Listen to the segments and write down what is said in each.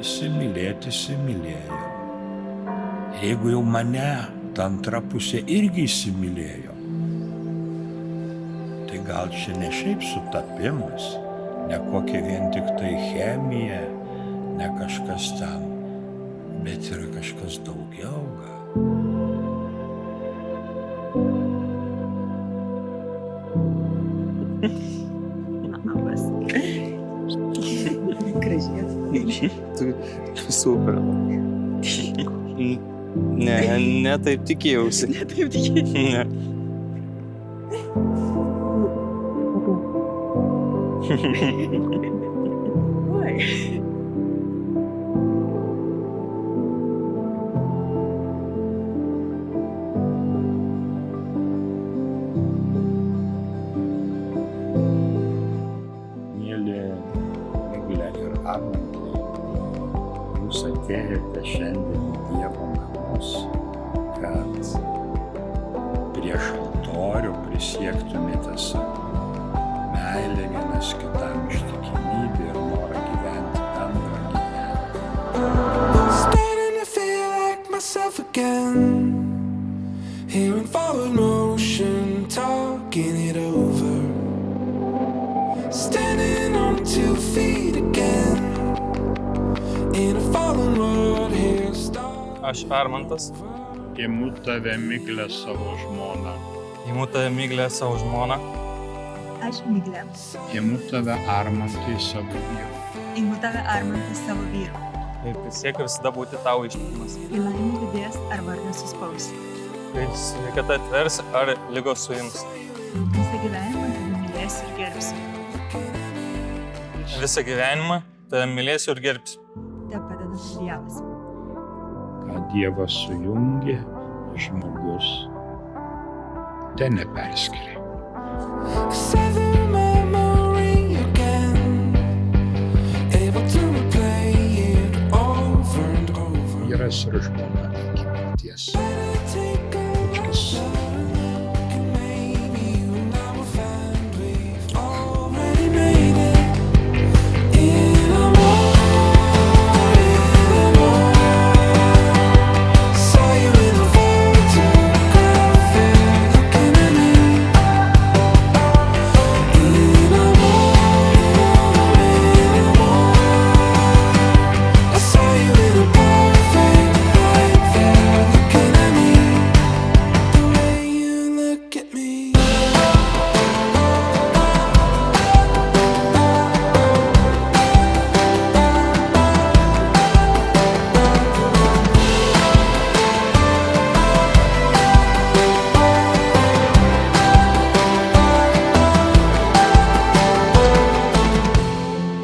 įsimylėjo. Jeigu jau mane ta antra pusė irgi įsimylėjo, tai gal čia ne šiaip sutapimas, ne kokia vien tik tai chemija, ne kažkas ten, bet yra kažkas daugiau gal. Labas. Gražiai. Tu super. Ne taip tikėjausi. Ne. Oi. Mėly Miglė ir Armantai, jūs atėjote šiandien į Dievo namus, kad prieš altorių prisiektumėte savo meilę vienas kitam, ištikimybę ir norą gyventi bendrą gyvenimą. Starting to feel like myself again. Hearing forward motion, talking it over. Standing on 2 feet again. In a fallen world here. Aš Armantas. Imu tave Miglę savo žmoną. Imu tave Miglę savo žmoną. Aš Miglė. Imu tave Armantai savo vyru. Imu tave Armantai savo vyru. Ir prisiekiu visada būti tau ištikimas. Kai laimė lydės ar vargas suspaus. Kai sveikata atvers ar ligos suims. Visą gyvenimą tave mylėsiu ir gerbsiu. Visą gyvenimą tave mylėsiu ir gerbsiu. Te padeda Dievas. Ką Dievas sujungė, žmogus te neperskiria. Sever memory again. Able to replay it over and over. Vyras ir žmona iki mirties. Take a look and maybe you now will find we've already made it. In a war. Saw you in a photograph looking at me. In a war. I saw you in a perfect light there looking at me. The way you look at me.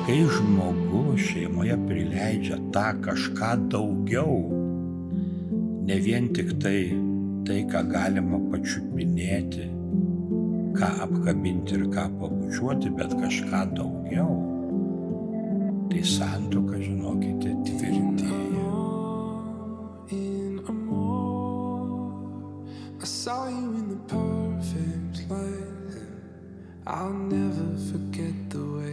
Kai žmogus šeimoje prileidžia tą kažką daugiau, ne vien tik tai, ką galima pačiupinėti, ką apkabinti ir ką pabučiuoti, bet kažką daugiau, tai santuoka, žinokite, tvirtėja. In a more. I saw you in the perfect light. I'll never forget the way